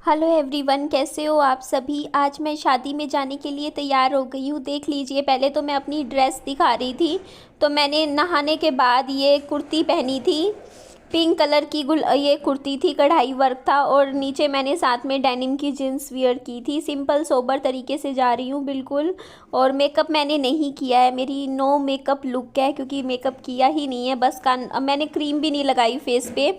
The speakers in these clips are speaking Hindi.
हेलो एवरीवन, कैसे हो आप सभी। आज मैं शादी में जाने के लिए तैयार हो गई हूँ। देख लीजिए, पहले तो मैं अपनी ड्रेस दिखा रही थी। तो मैंने नहाने के बाद ये कुर्ती पहनी थी, पिंक कलर की ये कुर्ती थी, कढ़ाई वर्क था, और नीचे मैंने साथ में डेनिम की जीन्स वियर की थी। सिंपल सोबर तरीके से जा रही हूँ बिल्कुल। और मेकअप मैंने नहीं किया है, मेरी नो मेकअप लुक है, क्योंकि मेकअप किया ही नहीं है। बस मैंने क्रीम भी नहीं लगाई फेस पे,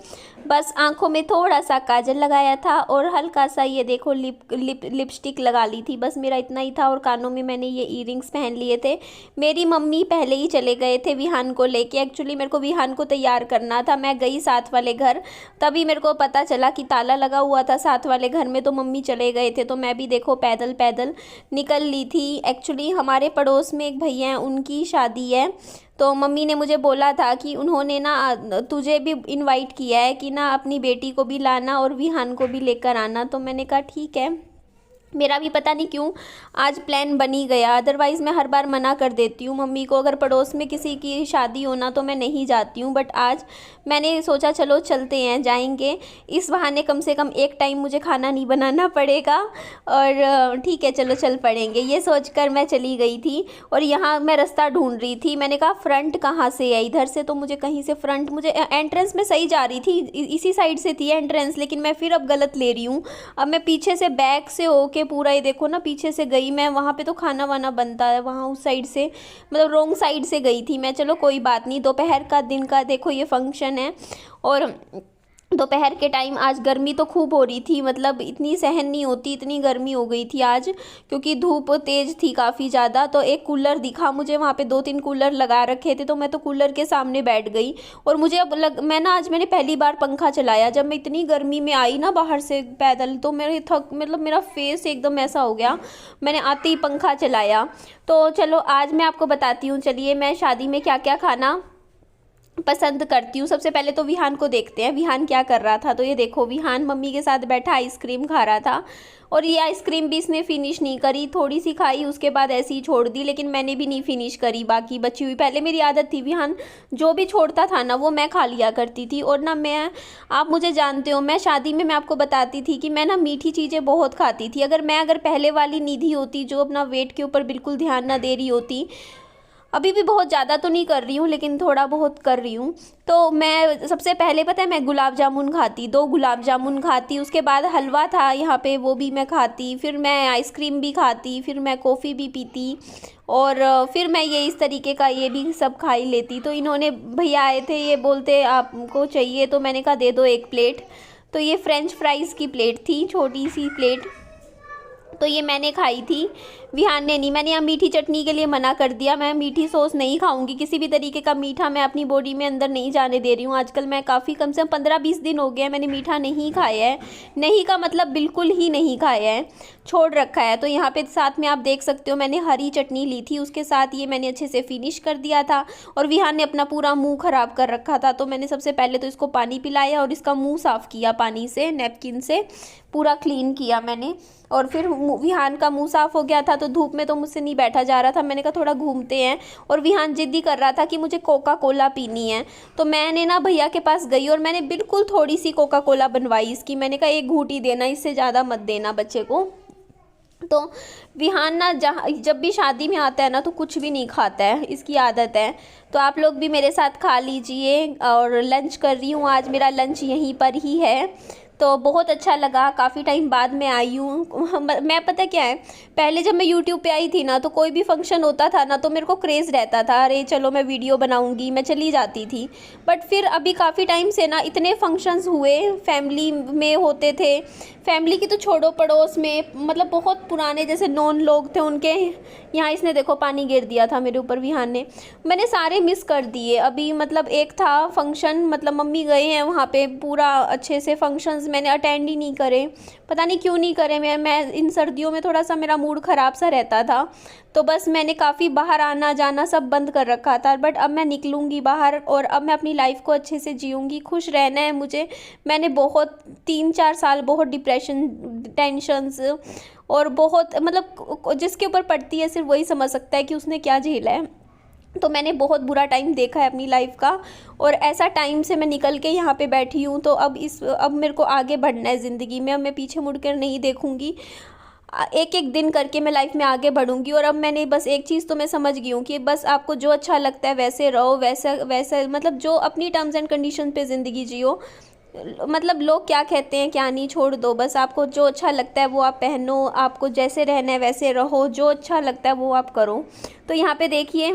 बस आंखों में थोड़ा सा काजल लगाया था और हल्का सा ये देखो लिपस्टिक लगा ली थी। बस मेरा इतना ही था। और कानों में मैंने ये इयररिंग्स पहन लिए थे। मेरी मम्मी पहले ही चले गए थे विहान को लेके। एक्चुअली मेरे को विहान को तैयार करना था। मैं गई साथ वाले घर, तभी मेरे को पता चला कि ताला लगा हुआ था साथ वाले घर में, तो मम्मी चले गए थे। तो मैं भी देखो पैदल पैदल निकल ली थी। एक्चुअली हमारे पड़ोस में एक भैया हैं, उनकी शादी है। तो मम्मी ने मुझे बोला था कि उन्होंने ना तुझे भी इनवाइट किया है कि ना अपनी बेटी को भी लाना और विहान को भी लेकर आना। तो मैंने कहा ठीक है। मेरा भी पता नहीं क्यों आज प्लान बनी गया, अदरवाइज़ मैं हर बार मना कर देती हूँ मम्मी को। अगर पड़ोस में किसी की शादी होना तो मैं नहीं जाती हूँ, बट आज मैंने सोचा चलो चलते हैं, जाएंगे। इस बहाने कम से कम एक टाइम मुझे खाना नहीं बनाना पड़ेगा। और ठीक है, चलो चल पड़ेंगे, ये सोचकर मैं चली गई थी। और यहाँ मैं रास्ता ढूंढ रही थी। मैंने कहा फ्रंट कहाँ से है, इधर से तो मुझे कहीं से फ्रंट, मुझे एंट्रेंस में सही जा रही थी, इसी साइड से थी एंट्रेंस, लेकिन मैं फिर अब गलत ले रही हूँ। अब मैं पीछे से बैक से होके पूरा ये देखो ना, पीछे से गई मैं। वहाँ पे तो खाना वाना बनता है, वहाँ उस साइड से, मतलब रॉन्ग साइड से गई थी मैं। चलो कोई बात नहीं, दोपहर का दिन का देखो ये फंक्शन है। और दोपहर के टाइम आज गर्मी तो खूब हो रही थी, मतलब इतनी सहन नहीं होती, इतनी गर्मी हो गई थी आज, क्योंकि धूप तेज़ थी काफ़ी ज़्यादा। तो एक कूलर दिखा मुझे, वहाँ पे 2-3 कूलर लगा रखे थे, तो मैं तो कूलर के सामने बैठ गई। और मुझे अब आज मैंने पहली बार पंखा चलाया जब मैं इतनी गर्मी में आई ना बाहर से पैदल। तो मेरे मतलब मेरा फेस एकदम ऐसा हो गया, मैंने आते ही पंखा चलाया। तो चलो आज मैं आपको बताती हूँ, चलिए मैं शादी में क्या क्या खाना पसंद करती हूँ। सबसे पहले तो विहान को देखते हैं, विहान क्या कर रहा था। तो ये देखो, विहान मम्मी के साथ बैठा आइसक्रीम खा रहा था। और ये आइसक्रीम भी इसने फिनिश नहीं करी, थोड़ी सी खाई, उसके बाद ऐसे ही छोड़ दी। लेकिन मैंने भी नहीं फिनिश करी, बाकी बची हुई। पहले मेरी आदत थी, विहान जो भी छोड़ता था ना वो मैं खा लिया करती थी। और ना मैं, आप मुझे जानते हो, मैं शादी में मैं आपको बताती थी कि मैं ना मीठी चीज़ें बहुत खाती थी। अगर पहले वाली निधि होती जो अपना वेट के ऊपर बिल्कुल ध्यान ना दे रही होती, अभी भी बहुत ज़्यादा तो नहीं कर रही हूँ लेकिन थोड़ा बहुत कर रही हूँ, तो मैं सबसे पहले पता है मैं गुलाब जामुन खाती, 2 गुलाब जामुन खाती। उसके बाद हलवा था यहाँ पे, वो भी मैं खाती। फिर मैं आइसक्रीम भी खाती, फिर मैं कॉफ़ी भी पीती। और फिर मैं ये इस तरीके का ये भी सब खा ही लेती। तो इन्होंने भैया आए थे, ये बोलते आपको चाहिए, तो मैंने कहा दे दो 1 प्लेट। तो ये फ्रेंच फ्राइज़ की प्लेट थी, छोटी सी प्लेट, तो ये मैंने खाई थी। विहान ने नहीं। मैंने यहाँ मीठी चटनी के लिए मना कर दिया, मैं मीठी सॉस नहीं खाऊंगी, किसी भी तरीके का मीठा मैं अपनी बॉडी में अंदर नहीं जाने दे रही हूँ। आजकल मैं काफ़ी, कम से कम 15-20 दिन हो गए हैं मैंने मीठा नहीं खाया है। नहीं का मतलब बिल्कुल ही नहीं खाया है, छोड़ रखा है। तो यहाँ पे साथ में आप देख सकते हो मैंने हरी चटनी ली थी, उसके साथ ये मैंने अच्छे से फिनिश कर दिया था। और विहान ने अपना पूरा मुँह ख़राब कर रखा था, तो मैंने सबसे पहले तो इसको पानी पिलाया और इसका मुँह साफ़ किया पानी से, नैपकिन से पूरा क्लीन किया मैंने। और फिर विहान का मुंह साफ़ हो गया था, तो धूप में तो मुझसे नहीं बैठा जा रहा था। मैंने कहा थोड़ा घूमते हैं। और विहान जिद्दी कर रहा था कि मुझे कोका कोला पीनी है। तो मैंने ना भैया के पास गई और मैंने बिल्कुल थोड़ी सी कोका कोला बनवाई इसकी। मैंने कहा 1 घूंट ही देना, इससे ज़्यादा मत देना बच्चे को। तो विहान ना जब भी शादी में आता है ना तो कुछ भी नहीं खाता है, इसकी आदत है। तो आप लोग भी मेरे साथ खा लीजिए। और लंच कर रही हूँ, आज मेरा लंच यहीं पर ही है। तो बहुत अच्छा लगा, काफ़ी टाइम बाद मैं आई हूँ। मैं पता क्या है, पहले जब मैं यूट्यूब पे आई थी ना तो कोई भी फंक्शन होता था ना तो मेरे को क्रेज़ रहता था, अरे चलो मैं वीडियो बनाऊँगी, मैं चली जाती थी। बट फिर अभी काफ़ी टाइम से ना इतने फंक्शंस हुए, फैमिली में होते थे, फैमिली की तो छोड़ो, पड़ोस में, मतलब बहुत पुराने जैसे नॉन लोग थे उनके यहाँ। इसने देखो पानी गिर दिया था मेरे ऊपर विहान ने, मैंने सारे मिस कर दिए। अभी मतलब एक था फंक्शन, मतलब मम्मी गए हैं वहाँ पे, पूरा अच्छे से फंक्शंस मैंने अटेंड ही नहीं करे, पता नहीं क्यों नहीं करे। मैं इन सर्दियों में थोड़ा सा मेरा मूड ख़राब सा रहता था, तो बस मैंने काफ़ी बाहर आना जाना सब बंद कर रखा था। बट अब मैं निकलूँगी बाहर और अब मैं अपनी लाइफ को अच्छे से जीऊँगी, खुश रहना है मुझे। मैंने बहुत 3-4 साल बहुत डिप्रेशन, टेंशन्स और बहुत, मतलब जिसके ऊपर पड़ती है सिर्फ वही समझ सकता है कि उसने क्या झेला है। तो मैंने बहुत बुरा टाइम देखा है अपनी लाइफ का, और ऐसा टाइम से मैं निकल के यहाँ पे बैठी हूँ। तो अब मेरे को आगे बढ़ना है ज़िंदगी में। अब मैं पीछे मुड़ कर नहीं देखूँगी, एक एक दिन करके मैं लाइफ में आगे बढ़ूँगी। और अब मैंने बस एक चीज़ तो मैं समझ गई हूँ कि बस आपको जो अच्छा लगता है वैसे रहो, वैसा वैसा मतलब जो अपनी टर्म्स एंड कंडीशन पे ज़िंदगी जियो। मतलब लोग क्या कहते हैं क्या नहीं, छोड़ दो। बस आपको जो अच्छा लगता है वो आप पहनो, आपको जैसे रहना है वैसे रहो, जो अच्छा लगता है वो आप करो। तो यहाँ पे देखिए,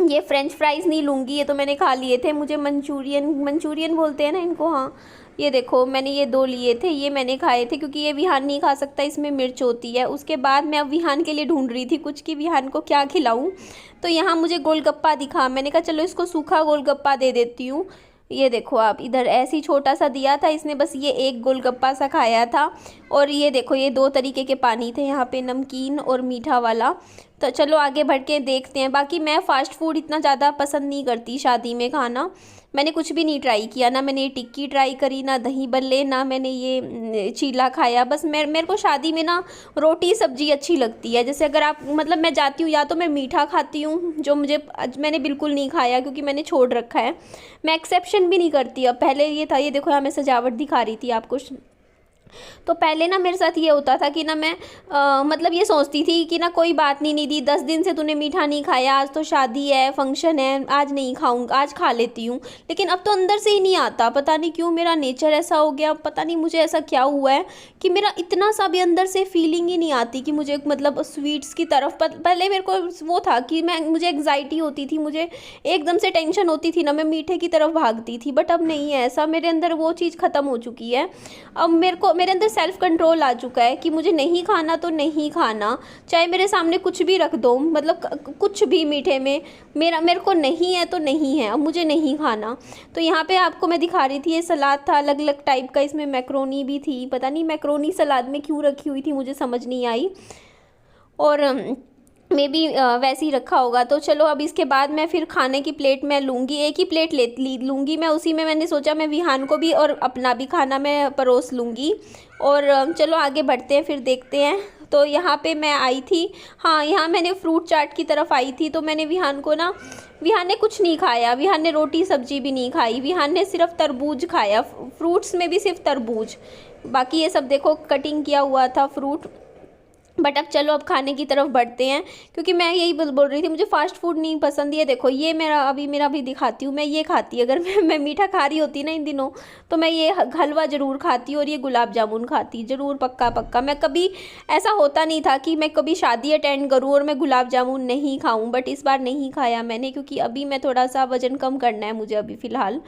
ये फ्रेंच फ्राइज़ नहीं लूँगी, ये तो मैंने खा लिए थे। मुझे मंचूरियन बोलते हैं ना इनको, हाँ। ये देखो मैंने ये 2 लिए थे, ये मैंने खाए थे क्योंकि ये विहान नहीं खा सकता, इसमें मिर्च होती है। उसके बाद मैं अब विहान के लिए ढूंढ रही थी कुछ कि विहान को क्या खिलाऊं। तो यहाँ मुझे गोलगप्पा दिखा, मैंने कहा चलो इसको सूखा गोलगप्पा दे देती हूँ। ये देखो आप, इधर ऐसे ही छोटा सा दिया था इसने, बस ये एक गोलगप्पा सा खाया था। और ये देखो ये 2 तरीके के पानी थे यहाँ पे, नमकीन और मीठा वाला। तो चलो आगे बढ़ के देखते हैं। बाकी मैं फ़ास्ट फूड इतना ज़्यादा पसंद नहीं करती शादी में खाना। मैंने कुछ भी नहीं ट्राई किया, ना मैंने ये टिक्की ट्राई करी, ना दही बल्ले, ना मैंने ये चीला खाया। बस मेरे को शादी में ना रोटी सब्जी अच्छी लगती है। जैसे अगर आप मतलब मैं जाती हूँ या तो मैं मीठा खाती हूँ, जो मुझे आज मैंने बिल्कुल नहीं खाया क्योंकि मैंने छोड़ रखा है। मैं एक्सेप्शन भी नहीं करती। अब पहले ये था, ये देखो यहाँ मैं सजावट दिखा रही थी आपको। तो पहले ना मेरे साथ ये होता था कि ना मैं मतलब ये सोचती थी कि ना कोई बात नहीं निधि, 10 दिन से तूने मीठा नहीं खाया, आज तो शादी है, फंक्शन है, आज नहीं खाऊंगा, आज खा लेती हूँ। लेकिन अब तो अंदर से ही नहीं आता, पता नहीं क्यों मेरा नेचर ऐसा हो गया। पता नहीं मुझे ऐसा क्या हुआ है कि मेरा इतना सा भी अंदर से फीलिंग ही नहीं आती कि मुझे मतलब स्वीट्स की तरफ। पहले मेरे को वो था कि मुझे एग्जाइटी होती थी, मुझे एकदम से टेंशन होती थी ना, मैं मीठे की तरफ भागती थी। बट अब नहीं है ऐसा, मेरे अंदर वो चीज़ ख़त्म हो चुकी है। अब मेरे अंदर सेल्फ कंट्रोल आ चुका है कि मुझे नहीं खाना तो नहीं खाना, चाहे मेरे सामने कुछ भी रख दो, मतलब कुछ भी मीठे में मेरे को नहीं है तो नहीं है, अब मुझे नहीं खाना। तो यहाँ पे आपको मैं दिखा रही थी, ये सलाद था अलग अलग टाइप का, इसमें मैक्रोनी भी थी। पता नहीं मैक्रोनी सलाद में क्यों रखी हुई थी, मुझे समझ नहीं आई। और मे बी वैसे ही रखा होगा। तो चलो अब इसके बाद मैं फिर खाने की प्लेट मैं लूँगी, एक ही प्लेट लूँगी मैं। उसी में मैंने सोचा मैं विहान को भी और अपना भी खाना मैं परोस लूँगी। और चलो आगे बढ़ते हैं, फिर देखते हैं। तो यहाँ पे मैं आई थी, हाँ यहाँ मैंने फ्रूट चाट की तरफ आई थी। तो मैंने विहान को ना, विहान ने कुछ नहीं खाया, विहान ने रोटी सब्जी भी नहीं खाई, विहान ने सिर्फ तरबूज खाया, फ्रूट्स में भी सिर्फ तरबूज। बाकी ये सब देखो कटिंग किया हुआ था फ्रूट। बट अब चलो अब खाने की तरफ बढ़ते हैं, क्योंकि मैं यही बोल रही थी मुझे फास्ट फूड नहीं पसंद। ये देखो ये मेरा भी दिखाती हूँ, मैं ये खाती, अगर मैं मीठा खा रही होती ना इन दिनों, तो मैं ये हलवा ज़रूर खाती और ये गुलाब जामुन खाती ज़रूर, पक्का पक्का। मैं कभी ऐसा होता नहीं था कि मैं कभी शादी अटेंड करूँ और मैं गुलाब जामुन नहीं खाऊँ, बट इस बार नहीं खाया मैंने, क्योंकि अभी मैं थोड़ा सा वज़न कम करना है मुझे, अभी फ़िलहाल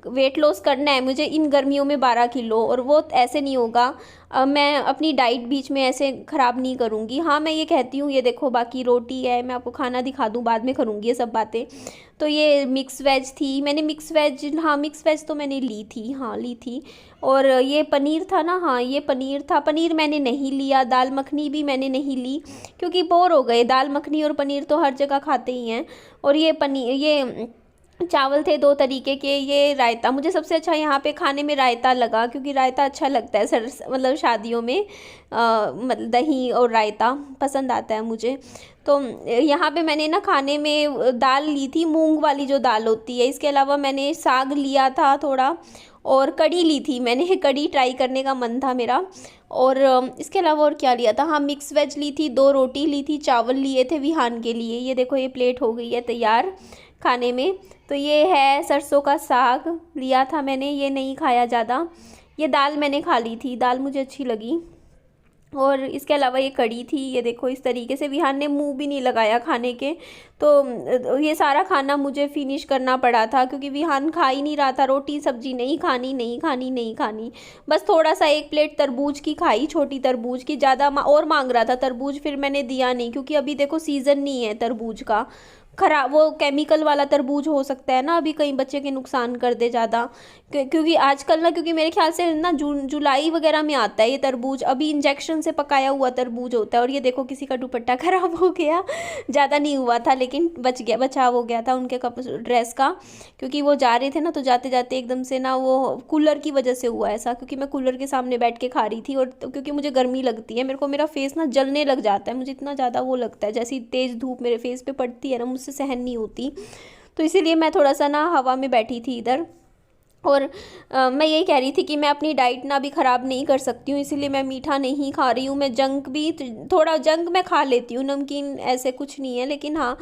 वेट लॉस करना है मुझे इन गर्मियों में 12 किलो। और वो ऐसे नहीं होगा, मैं अपनी डाइट बीच में ऐसे ख़राब नहीं करूँगी। हाँ मैं ये कहती हूँ, ये देखो बाकी रोटी है, मैं आपको खाना दिखा दूँ, बाद में करूँगी ये सब बातें। तो ये मिक्स वेज थी, मैंने मिक्स वेज तो मैंने ली थी, हाँ ली थी। और ये पनीर था ना, हाँ ये पनीर था, पनीर मैंने नहीं लिया। दाल मखनी भी मैंने नहीं ली क्योंकि बोर हो गए, दाल मखनी और पनीर तो हर जगह खाते ही हैं। और ये चावल थे 2 तरीके के। ये रायता, मुझे सबसे अच्छा यहाँ पे खाने में रायता लगा, क्योंकि रायता अच्छा लगता है मतलब शादियों में, मतलब दही और रायता पसंद आता है मुझे। तो यहाँ पे मैंने ना खाने में दाल ली थी, मूंग वाली जो दाल होती है। इसके अलावा मैंने साग लिया था थोड़ा, और कढ़ी ली थी मैंने, कढ़ी ट्राई करने का मन था मेरा। और इसके अलावा और क्या लिया था, हाँ मिक्स वेज ली थी, 2 रोटी ली थी, चावल लिए थे विहान के लिए। ये देखो ये प्लेट हो गई है तैयार खाने में। तो ये है सरसों का साग लिया था मैंने, ये नहीं खाया ज़्यादा। ये दाल मैंने खा ली थी, दाल मुझे अच्छी लगी। और इसके अलावा ये कढ़ी थी, ये देखो इस तरीके से। विहान ने मुंह भी नहीं लगाया खाने के। तो ये सारा खाना मुझे फिनिश करना पड़ा था, क्योंकि विहान खा ही नहीं रहा था, रोटी सब्जी नहीं खानी नहीं खानी नहीं खानी। बस थोड़ा सा 1 प्लेट तरबूज की खाई, छोटी तरबूज की, ज़्यादा और मांग रहा था तरबूज, फिर मैंने दिया नहीं, क्योंकि अभी देखो सीज़न नहीं है तरबूज का। खराब वो केमिकल वाला तरबूज हो सकता है ना, अभी कहीं बच्चे के नुकसान कर दे ज़्यादा। क्योंकि आजकल ना, क्योंकि मेरे ख्याल से ना जुलाई वगैरह में आता है ये तरबूज, अभी इंजेक्शन से पकाया हुआ तरबूज होता है। और ये देखो किसी का दुपट्टा खराब हो गया, ज़्यादा नहीं हुआ था लेकिन बचाव हो गया था उनके ड्रेस का, क्योंकि वो जा रहे थे ना, तो जाते जाते एकदम से ना वो कूलर की वजह से हुआ ऐसा, क्योंकि मैं कूलर के सामने बैठ के खा रही थी। और क्योंकि मुझे गर्मी लगती है, मेरे को मेरा फेस ना जलने लग जाता है, मुझे इतना ज़्यादा वो लगता है, जैसी तेज़ धूप मेरे फेस पे पड़ती है ना, मुझसे सहन नहीं होती, तो इसीलिए मैं थोड़ा सा ना हवा में बैठी थी इधर। और मैं यही कह रही थी कि मैं अपनी डाइट ना भी ख़राब नहीं कर सकती हूँ, इसीलिए मैं मीठा नहीं खा रही हूँ। मैं जंक भी थोड़ा जंक मैं खा लेती हूँ, नमकीन ऐसे कुछ नहीं है, लेकिन हाँ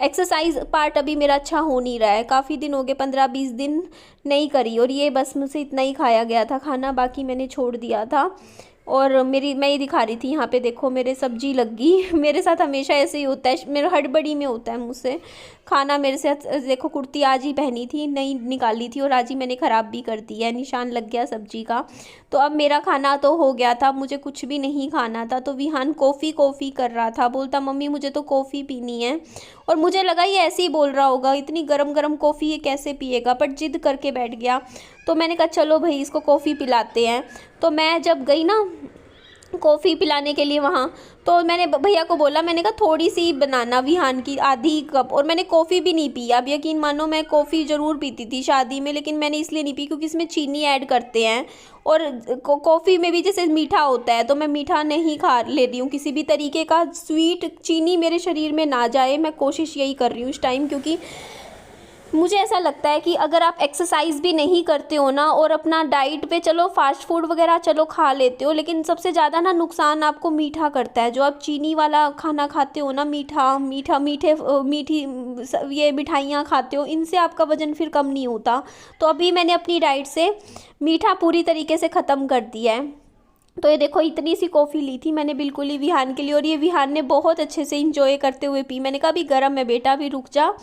एक्सरसाइज पार्ट अभी मेरा अच्छा हो नहीं रहा है। काफ़ी दिन हो गए, 15-20 दिन नहीं करी, और ये बस मुझसे इतना ही खाया गया था खाना, बाकी मैंने छोड़ दिया था। और मैं ये दिखा रही थी, यहाँ पे देखो मेरे सब्जी लग गई। मेरे साथ हमेशा ऐसे ही होता है, मेरा हड़बड़ी में होता है मुझसे खाना। मेरे से देखो कुर्ती आज ही पहनी थी, नहीं निकाली थी, और आज ही मैंने ख़राब भी कर दी है, निशान लग गया सब्जी का। तो अब मेरा खाना तो हो गया था, मुझे कुछ भी नहीं खाना था। तो विहान कॉफ़ी कर रहा था, बोलता मम्मी मुझे तो कॉफ़ी पीनी है। और मुझे लगा ये ऐसे ही बोल रहा होगा, इतनी गरम गरम कॉफ़ी ये कैसे पिएगा, बट जिद करके बैठ गया। तो मैंने कहा चलो भाई इसको कॉफ़ी पिलाते हैं। तो मैं जब गई ना कॉफ़ी पिलाने के लिए वहाँ, तो मैंने भैया को बोला, मैंने कहा थोड़ी सी बनाना विहान की, आधी कप। और मैंने कॉफ़ी भी नहीं पी। अब यकीन मानो मैं कॉफ़ी ज़रूर पीती थी शादी में, लेकिन मैंने इसलिए नहीं पी क्योंकि इसमें चीनी ऐड करते हैं, और कॉफ़ी में भी जैसे मीठा होता है, तो मैं मीठा नहीं खा ले रही हूँ किसी भी तरीके का। स्वीट चीनी मेरे शरीर में ना जाए, मैं कोशिश यही कर रही हूँ इस टाइम, क्योंकि मुझे ऐसा लगता है कि अगर आप एक्सरसाइज भी नहीं करते हो ना, और अपना डाइट पे चलो फास्ट फूड वगैरह चलो खा लेते हो, लेकिन सबसे ज़्यादा ना नुकसान आपको मीठा करता है। जो आप चीनी वाला खाना खाते हो ना, मीठी ये मिठाइयाँ खाते हो, इनसे आपका वज़न फिर कम नहीं होता। तो अभी मैंने अपनी डाइट से मीठा पूरी तरीके से ख़त्म कर दिया है। तो ये देखो इतनी सी कॉफ़ी ली थी मैंने बिल्कुल ही विहान के लिए, और ये विहान ने बहुत अच्छे से इंजॉय करते हुए पी। मैंने कहा अभी गर्म है बेटा, अभी रुक जा,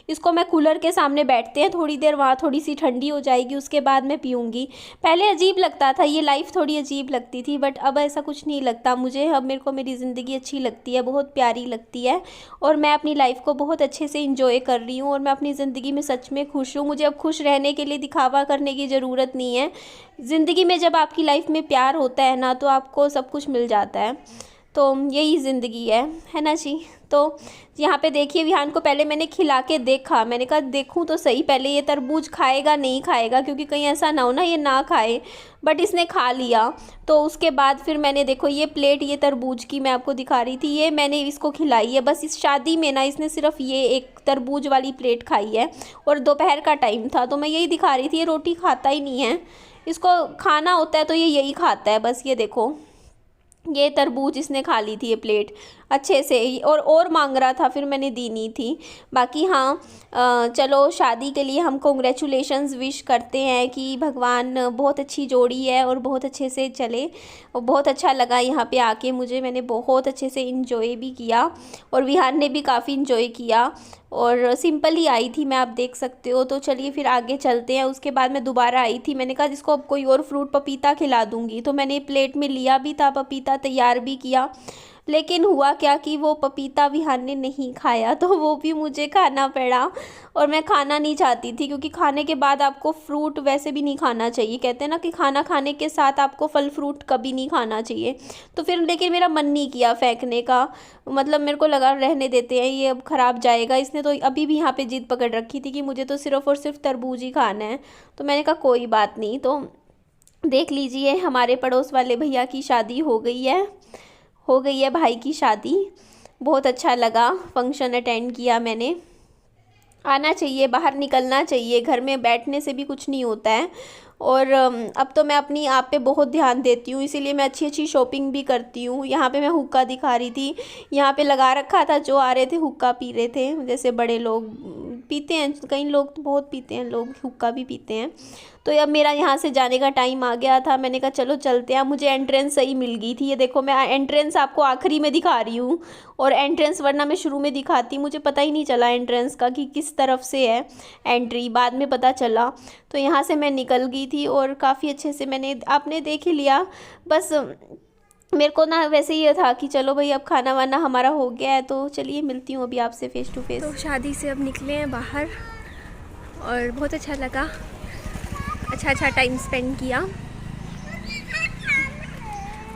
इसको मैं कूलर के सामने बैठते हैं थोड़ी देर, वहाँ थोड़ी सी ठंडी हो जाएगी, उसके बाद मैं पीऊँगी। पहले अजीब लगता था, ये लाइफ थोड़ी अजीब लगती थी, बट अब ऐसा कुछ नहीं लगता मुझे। अब मेरे को मेरी ज़िंदगी अच्छी लगती है, बहुत प्यारी लगती है, और मैं अपनी लाइफ को बहुत अच्छे से इंजॉय कर रही हूँ, और मैं अपनी ज़िंदगी में सच में खुश हूँ। मुझे अब खुश रहने के लिए दिखावा करने की ज़रूरत नहीं है। ज़िंदगी में जब आपकी लाइफ में प्यार होता है ना, तो आपको सब कुछ मिल जाता है। तो यही ज़िंदगी है ना जी। तो यहाँ पे देखिए विहान को पहले मैंने खिला के देखा, मैंने कहा देखूँ तो सही पहले ये तरबूज खाएगा नहीं खाएगा, क्योंकि कहीं ऐसा ना हो ना ये ना खाए, बट इसने खा लिया। तो उसके बाद फिर मैंने देखो ये प्लेट, ये तरबूज की मैं आपको दिखा रही थी, ये मैंने इसको खिलाई है। बस इस शादी में ना इसने सिर्फ ये एक तरबूज वाली प्लेट खाई है, और दोपहर का टाइम था, तो मैं यही दिखा रही थी। ये रोटी खाता ही नहीं है, इसको खाना होता है तो ये यही खाता है बस। ये देखो ये तरबूज इसने खा ली थी ये प्लेट अच्छे से, और मांग रहा था, फिर मैंने दी नहीं थी। बाकी हाँ चलो शादी के लिए हम कॉन्ग्रेचुलेशंस विश करते हैं कि भगवान बहुत अच्छी जोड़ी है और बहुत अच्छे से चले। और बहुत अच्छा लगा यहाँ पे आके मुझे, मैंने बहुत अच्छे से इंजॉय भी किया, और विहान ने भी काफ़ी इंजॉय किया, और सिंपल ही आई थी मैं, आप देख सकते हो। तो चलिए फिर आगे चलते हैं। उसके बाद मैं दोबारा आई थी, मैंने कहा जिसको अब कोई और फ्रूट पपीता खिला दूँगी, तो मैंने प्लेट में लिया भी था पपीता, तैयार भी किया, लेकिन हुआ क्या कि वो पपीता विहान ने नहीं खाया, तो वो भी मुझे खाना पड़ा। और मैं खाना नहीं चाहती थी, क्योंकि खाने के बाद आपको फ्रूट वैसे भी नहीं खाना चाहिए। कहते हैं ना कि खाना खाने के साथ आपको फल फ्रूट कभी नहीं खाना चाहिए। तो फिर लेकिन मेरा मन नहीं किया फेंकने का, मतलब मेरे को लगा रहने देते हैं, ये अब ख़राब जाएगा। इसने तो अभी भी यहाँ पे जिद पकड़ रखी थी कि मुझे तो सिर्फ़ और सिर्फ तरबूज ही खाना है। तो मैंने कहा कोई बात नहीं। तो देख लीजिए हमारे पड़ोस वाले भैया की शादी हो गई है भाई की शादी। बहुत अच्छा लगा, फंक्शन अटेंड किया मैंने। आना चाहिए, बाहर निकलना चाहिए, घर में बैठने से भी कुछ नहीं होता है। और अब तो मैं अपनी आप पे बहुत ध्यान देती हूँ, इसीलिए मैं अच्छी अच्छी शॉपिंग भी करती हूँ। यहाँ पे मैं हुक्का दिखा रही थी, यहाँ पे लगा रखा था, जो आ रहे थे हुक्का पी रहे थे, जैसे बड़े लोग पीते हैं, कई लोग तो बहुत पीते हैं, लोग हुक्का भी पीते हैं। तो अब मेरा यहाँ से जाने का टाइम आ गया था, मैंने कहा चलो चलते हैं। मुझे एंट्रेंस सही मिल गई थी, ये देखो मैं एंट्रेंस आपको आखिरी में दिखा रही हूँ, और एंट्रेंस वरना मैं शुरू में दिखाती, मुझे पता ही नहीं चला एंट्रेंस का कि किस तरफ से है एंट्री, बाद में पता चला। तो यहाँ से मैं निकल गई थी, और काफ़ी अच्छे से आपने देख ही लिया। बस मेरे को ना वैसे ये था कि चलो भाई अब खाना वाना हमारा हो गया है, तो चलिए मिलती हूँ अभी आपसे फेस टू फेस। तो शादी से अब निकले हैं बाहर, और बहुत अच्छा लगा, अच्छा टाइम स्पेंड किया।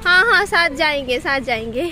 हाँ साथ जाएंगे।